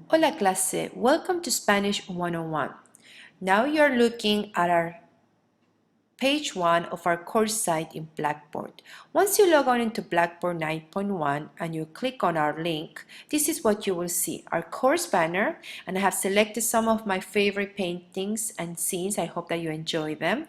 Hola clase, welcome to Spanish 101. Now you're looking at our page 1 of our course site in Blackboard. Once you log on into Blackboard 9.1 and you click on our link, this is what you will see, our course banner, and I have selected some of my favorite paintings and scenes. I hope that you enjoy them.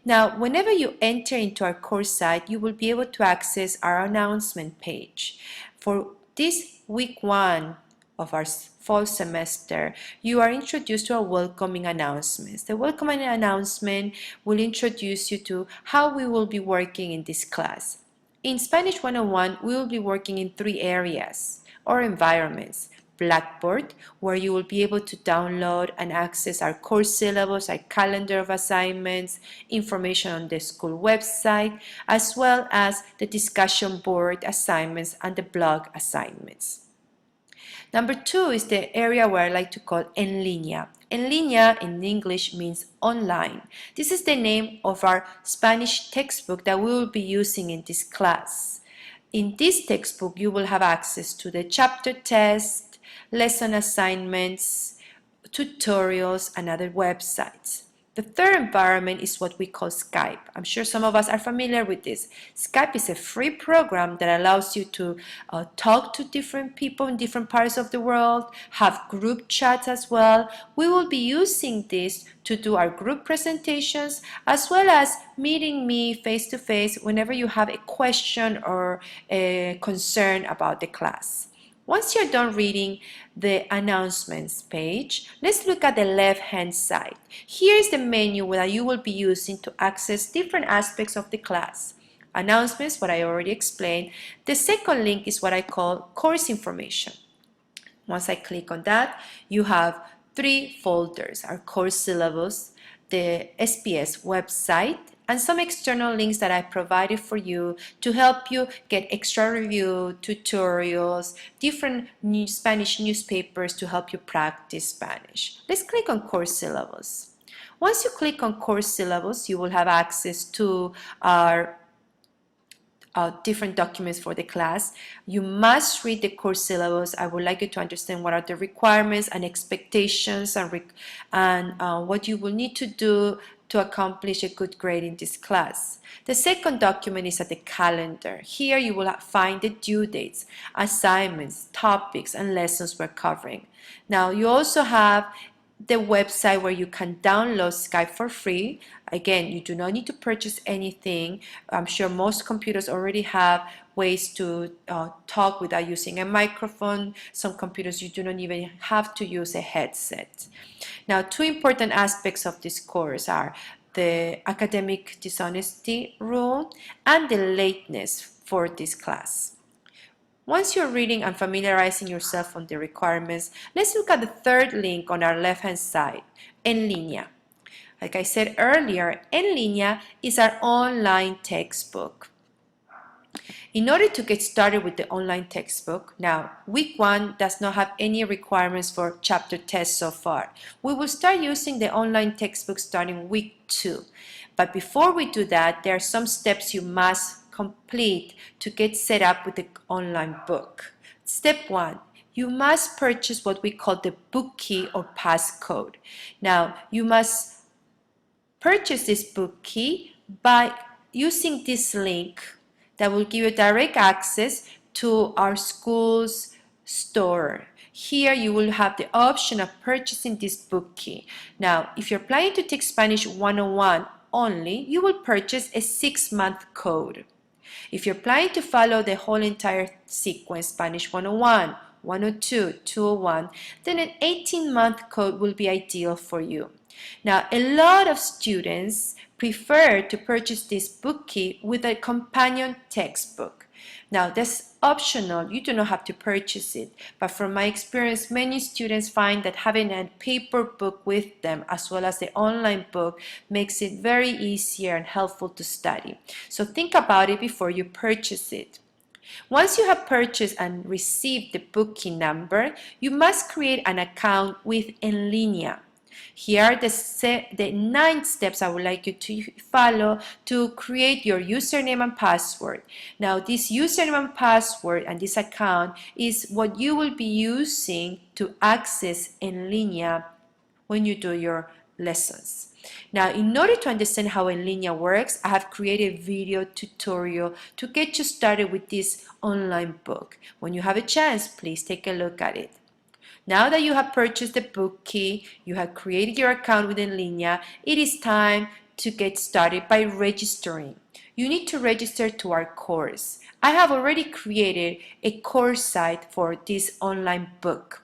Now, whenever you enter into our course site, you will be able to access our announcement page. For this week 1 of our fall semester, you are introduced to our welcoming announcements. The welcoming announcement will introduce you to how we will be working in this class. In Spanish 101, we will be working in 3 areas or environments. Blackboard, where you will be able to download and access our course syllabus, our calendar of assignments, information on the school website, as well as the discussion board assignments and the blog assignments. Number 2 is the area where I like to call en línea. En línea in English means online. This is the name of our Spanish textbook that we will be using in this class. In this textbook, you will have access to the chapter test, lesson assignments, tutorials, and other websites. The third environment is what we call Skype. I'm sure some of us are familiar with this. Skype is a free program that allows you to talk to different people in different parts of the world, have group chats as well. We will be using this to do our group presentations as well as meeting me face to face whenever you have a question or a concern about the class. Once you're done reading the announcements page, let's look at the left-hand side. Here is the menu that you will be using to access different aspects of the class. Announcements, what I already explained. The second link is what I call course information. Once I click on that, you have 3 folders: our course syllabus, the SPS website, and some external links that I provided for you to help you get extra review, tutorials, different Spanish newspapers to help you practice Spanish. Let's click on course syllabus. Once you click on course syllabus, you will have access to our different documents for the class. You must read the course syllabus. I would like you to understand what are the requirements and expectations and what you will need to do to accomplish a good grade in this class. The second document is at the calendar. Here you will find the due dates, assignments, topics, and lessons we're covering. Now you also have the website where you can download Skype for free. Again, you do not need to purchase anything. I'm sure most computers already have ways to talk without using a microphone. Some computers you do not even have to use a headset. Now, 2 important aspects of this course are the academic dishonesty rule and the lateness for this class. Once you're reading and familiarizing yourself on the requirements, let's look at the third link on our left-hand side, En Línea. Like I said earlier, En Línea is our online textbook. In order to get started with the online textbook, now week 1 does not have any requirements for chapter tests so far. We will start using the online textbook starting week 2. But before we do that, there are some steps you must complete to get set up with the online book. Step 1. You must purchase what we call the book key or passcode. Now, you must purchase this book key by using this link that will give you direct access to our school's store. Here you will have the option of purchasing this book key. Now, if you're planning to take Spanish 101 only, you will purchase a 6-month code. If you're planning to follow the whole entire sequence, Spanish 101, 102, 201, then an 18-month code will be ideal for you. Now, a lot of students prefer to purchase this book key with a companion textbook. Now, that's optional. You do not have to purchase it. But from my experience, many students find that having a paper book with them as well as the online book makes it very easier and helpful to study. So think about it before you purchase it. Once you have purchased and received the book key number, you must create an account with En Línea. Here are the 9 steps I would like you to follow to create your username and password. Now, this username and password and this account is what you will be using to access En Línea when you do your lessons. Now, in order to understand how En Línea works, I have created a video tutorial to get you started with this online book. When you have a chance, please take a look at it. Now that you have purchased the book key, you have created your account with En Línea, it is time to get started by registering. You need to register to our course. I have already created a course site for this online book.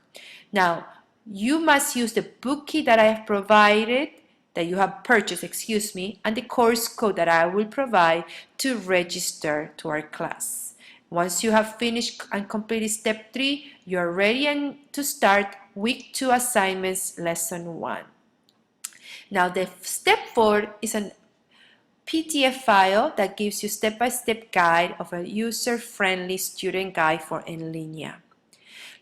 Now, you must use the book key that I have provided, that you have purchased, excuse me, and the course code that I will provide to register to our class. Once you have finished and completed step 3, you are ready to start week 2 assignments, lesson 1. Now, the step 4 is a PDF file that gives you step-by-step guide of a user-friendly student guide for En Línea.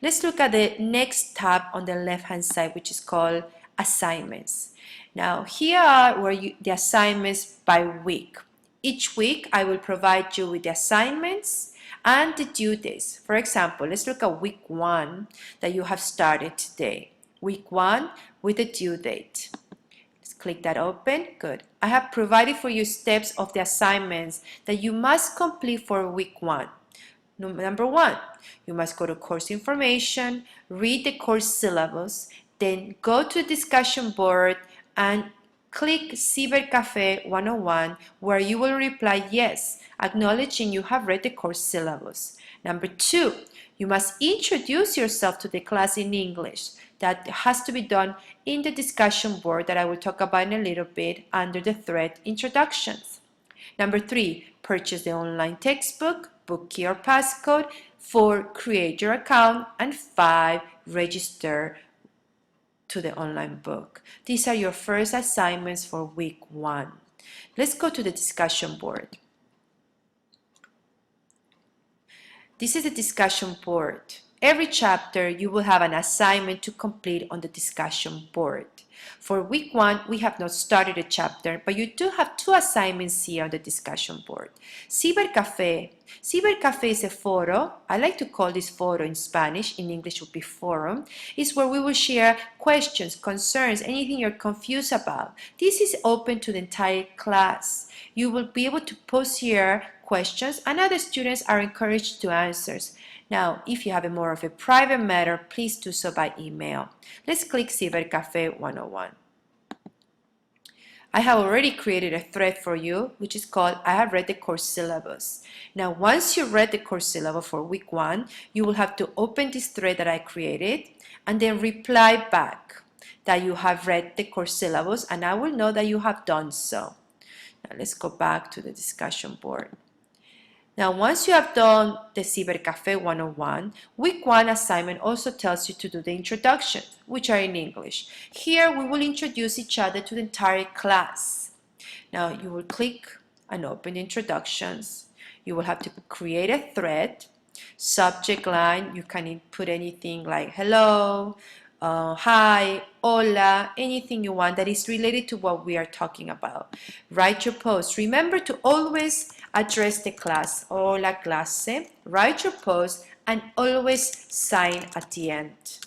Let's look at the next tab on the left-hand side, which is called Assignments. Now, here are the assignments by week. Each week, I will provide you with the assignments and the due dates. For example, let's look at week 1 that you have started today. Week 1 with the due date. Let's click that open. Good. I have provided for you steps of the assignments that you must complete for week 1. Number 1, you must go to course information, read the course syllabus, then go to the discussion board and click Cybercafe 101 where you will reply yes, acknowledging you have read the course syllabus. Number 2, you must introduce yourself to the class in English. That has to be done in the discussion board that I will talk about in a little bit under the thread Introductions. Number 3, purchase the online textbook, book key or passcode. 4, create your account. And 5, register to the online book. These are your first assignments for week 1. Let's go to the discussion board. This is the discussion board. Every chapter you will have an assignment to complete on the discussion board. For week 1, we have not started a chapter, but you do have 2 assignments here on the discussion board. Cybercafe. Cybercafe is a foro. I like to call this foro in Spanish. In English it would be forum. It's where we will share questions, concerns, anything you're confused about. This is open to the entire class. You will be able to post here questions and other students are encouraged to answer. Now, if you have a more of a private matter, please do so by email. Let's click Cybercafe 101. I have already created a thread for you, which is called I have read the course syllabus. Now, once you read the course syllabus for week 1, you will have to open this thread that I created and then reply back that you have read the course syllabus, and I will know that you have done so. Now, let's go back to the discussion board. Now, once you have done the Cybercafe 101, week 1 assignment also tells you to do the introductions, which are in English. Here, we will introduce each other to the entire class. Now, you will click and open introductions. You will have to create a thread. Subject line, you can input anything like hello, hi, hola, anything you want that is related to what we are talking about. Write your post. Remember to always address the class, hola clase, write your post, and always sign at the end.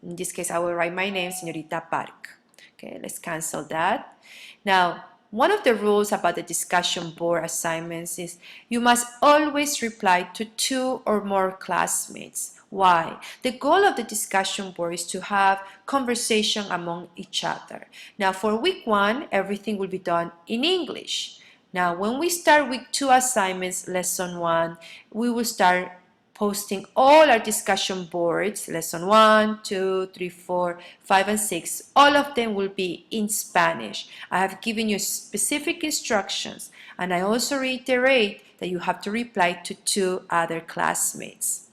In this case, I will write my name, Señorita Park. Okay, let's cancel that. Now, one of the rules about the discussion board assignments is you must always reply to 2 or more classmates. Why? The goal of the discussion board is to have conversation among each other. Now, for week 1, everything will be done in English. Now, when we start week 2 assignments, lesson 1, we will start posting all our discussion boards, lesson 1, 2, 3, 4, 5, and 6. All of them will be in Spanish. I have given you specific instructions, and I also reiterate that you have to reply to 2 other classmates.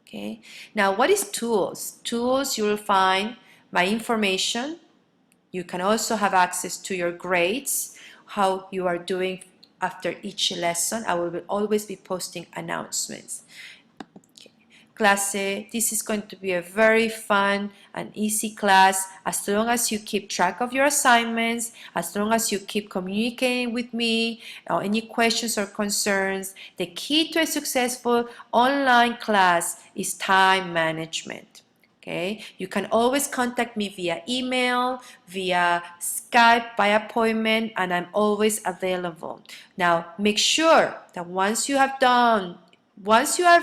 Okay. Now, what is tools? Tools, you will find my information. You can also have access to your grades, how you are doing after each lesson. I will always be posting announcements. Okay. clase. This is going to be a very fun and easy class as long as you keep track of your assignments, as long as you keep communicating with me or any questions or concerns. The key to a successful online class is time management. Okay, you can always contact me via email, via Skype, by appointment, and I'm always available. Now, make sure that once you have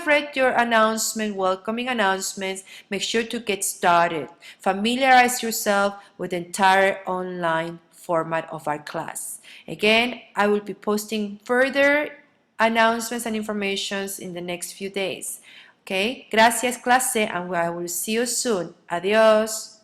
read your announcement, welcoming announcements, make sure to get started. Familiarize yourself with the entire online format of our class. Again, I will be posting further announcements and informations in the next few days. Okay, gracias clase, and I will see you soon. Adiós.